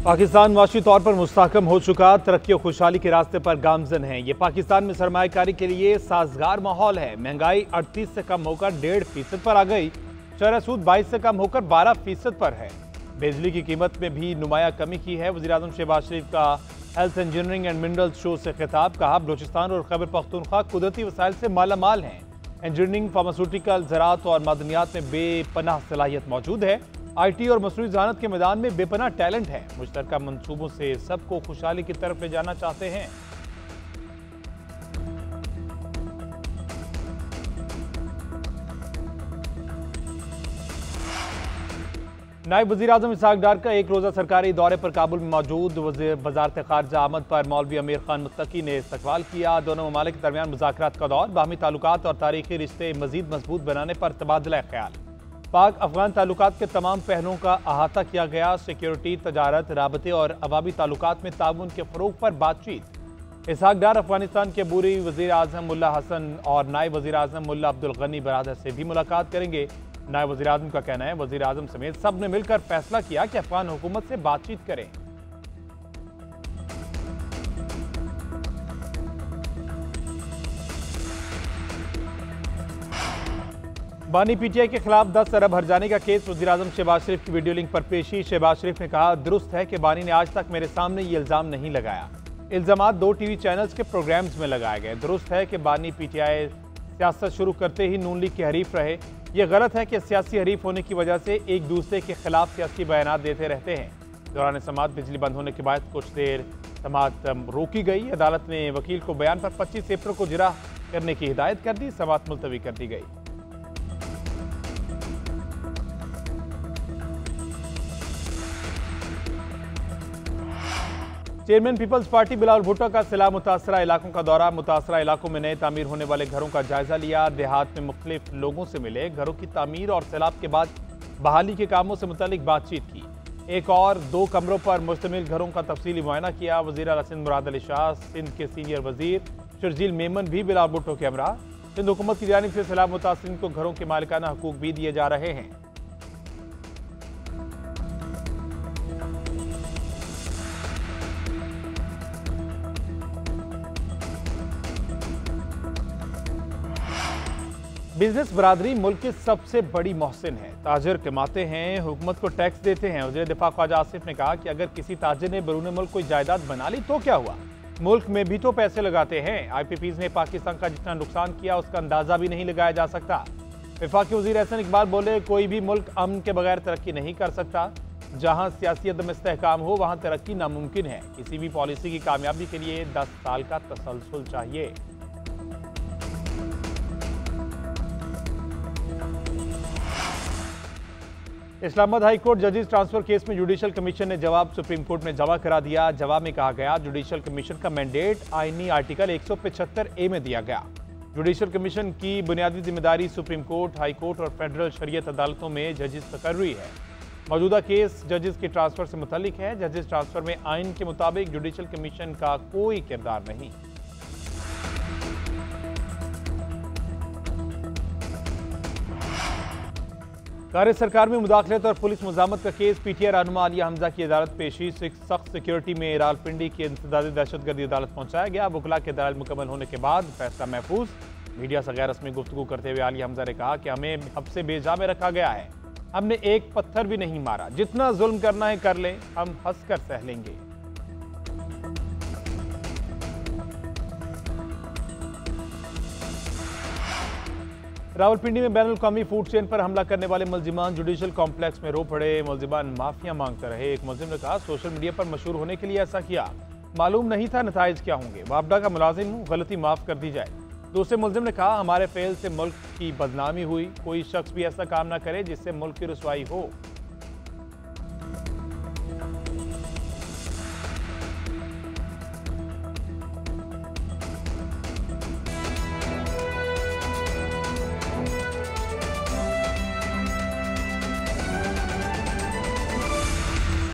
पाकिस्तान माशी तौर पर मुस्तहकम हो चुका, तरक्की और खुशहाली के रास्ते पर गामजन है। ये पाकिस्तान में सरमायाकारी के लिए साजगार माहौल है। महंगाई 38 से कम होकर 1.5% पर आ गई। शरह सूद 22 से कम होकर 12% पर है। बिजली की कीमत में भी नुमाया कमी की है। वज़ीर-ए-आज़म शहबाज शरीफ का health engineering and mineral show से खिताब, कहा बलूचिस्तान और खैबर पख्तूनख्वा कुदरती वसाइल से मालामाल हैं। इंजीनियरिंग, फार्मास्यूटिकल, ज़राअत और मादनियात में बेपनाह सलाहियत मौजूद है। IT और मसनूई ज़राअत के मैदान में बेपनाह टैलेंट है। मुश्तरका मंसूबों से सबको खुशहाली की तरफ ले जाना चाहते हैं। नायब वज़ीर-ए-आज़म इसहाक डार का एक रोज़ा सरकारी दौरे पर काबुल में मौजूद वज़ारत ख़ारिजा आमद पर मौलवी अमीर खान मुत्तकी ने इस्तकबाल किया। दोनों ममालिक के दरमियान मुज़ाकरात का दौर, बाहमी ताल्लुकात और तारीख़ी रिश्ते मज़ीद मजबूत बनाने पर तबादला ख्याल। पाक अफगान ताल्लुकात के तमाम पहलुओं का अहाता किया गया। सिक्योरिटी, तजारत, राबते और अवामी ताल्लुकात में ताउन के फ़रोग पर बातचीत। इसहाक डार अफगानिस्तान के अबूरी वज़ीर-ए-आज़म मुल्ला हसन और नायब वज़ीर-ए-आज़म मुल्ला अब्दुल गनी बरादर से भी मुलाकात करेंगे। नायब वज़ीर-ए-आज़म का कहना है वज़ीर-ए-आज़म समेत सब ने मिलकर फैसला किया कि अफगान हुकूमत से बातचीत करें। बानी PTI के खिलाफ 10 अरब हर्जाने का केस, वज़ीर-ए-आज़म शहबाज शरीफ की वीडियो लिंक पर पेशी। शहबाज शरीफ ने कहा दुरुस्त है कि बानी ने आज तक मेरे सामने ये इल्ज़ाम नहीं लगाया। इल्ज़ामात 2 TV चैनल्स के प्रोग्राम्स में लगाए गए। दुरुस्त है कि बानी PTI सियासत शुरू करते ही नून लीग के हरीफ रहे। यह गलत है कि सियासी हरीफ होने की वजह से एक दूसरे के खिलाफ सियासी बयान देते रहते हैं। दौरान समाअत बिजली बंद होने के बाद कुछ देर समाअत रोकी गई। अदालत ने वकील को बयान पर 25 अप्रैल को जिरा करने की हिदायत कर दी। समाअत मुलतवी कर दी गई। चेयरमैन पीपल्स पार्टी बिलावल भुट्टो का सिला मुतासरा इलाकों का दौरा। मुतासरा इलाकों में नए तामीर होने वाले घरों का जायजा लिया। देहात में मुख्तलिफ लोगों से मिले। घरों की तामीर और सैलाब के बाद बहाली के कामों से मुतालिक बातचीत की। एक और 2 कमरों पर मुश्तमिल घरों का तफसीली मुआयना किया। वज़ीर आला सिंध मुराद अली शाह, सिंध के सीनियर वजीर शर्जील मेमन भी बिलावल भुट्टो के हमरा। सिंध हुकूमत की जानिब से सैलाब मुतासरीन को घरों के मालिकाना हकूक भी दिए जा रहे हैं। बिजनेस बरादरी मुल्क की सबसे बड़ी मोहसिन है। ताजिर कमाते हैं, हुकूमत को टैक्स देते हैं। वज़ीर दिफा ख्वाजा आसिफ ने कहा कि अगर किसी ताजिर ने बैरून मुल्क कोई जायदाद बना ली तो क्या हुआ, मुल्क में भी तो पैसे लगाते हैं। IPPs ने पाकिस्तान का जितना नुकसान किया उसका अंदाजा भी नहीं लगाया जा सकता। वफाकी वज़ीर एहसन इकबाल बोले कोई भी मुल्क अमन के बगैर तरक्की नहीं कर सकता। जहाँ सियासी अदम इस्तेहकाम हो वहाँ तरक्की नामुमकिन है। किसी भी पॉलिसी की कामयाबी के लिए 10 साल का तसलसल चाहिए। इस्लामाबाद हाई कोर्ट जजेस ट्रांसफर केस में जुडिशल कमीशन ने जवाब सुप्रीम कोर्ट में जमा करा दिया। जवाब में कहा गया जुडिशल कमीशन का मैंडेट आईनी आर्टिकल 175A में दिया गया। जुडिशल कमीशन की बुनियादी जिम्मेदारी सुप्रीम कोर्ट, हाई कोर्ट और फेडरल शरीयत अदालतों में जजेस तकर्री है। मौजूदा केस जजेस के ट्रांसफर से मुतल्लिक है। जजेस ट्रांसफर में आइन के मुताबिक जुडिशल कमीशन का कोई किरदार नहीं। कार्य सरकार में मुदाखलत और पुलिस मुजामत का केस, PTI रहनुमा आलिया हमजा की अदालत पेशी। सख्त सिक्योरिटी में रावलपिंडी की इंसदादी दहशतगर्दी अदालत पहुंचाया गया। वकला के दलाइल मुकम्मल होने के बाद फैसला महफूज। मीडिया से गैर रस्मी गुफ्तगू करते हुए आलिया हमजा ने कहा कि हमें हब्से बेजा में रखा गया है, हमने एक पत्थर भी नहीं मारा। जितना जुल्म करना है कर लें, हम हंसकर सह लेंगे। रावलपिंडी में बैनुल अक़वामी फूड चेन पर हमला करने वाले मुलजिमान जुडिशल कॉम्प्लेक्स में रो पड़े। मुलजिमान माफिया मांगते रहे। एक मुलजिम ने कहा सोशल मीडिया पर मशहूर होने के लिए ऐसा किया, मालूम नहीं था नताइज क्या होंगे। वापडा का मुलाजिम हूँ, गलती माफ कर दी जाए। दूसरे मुलजिम ने कहा हमारे फेल से मुल्क की बदनामी हुई, कोई शख्स भी ऐसा काम ना करे जिससे मुल्क की रुसवाई हो।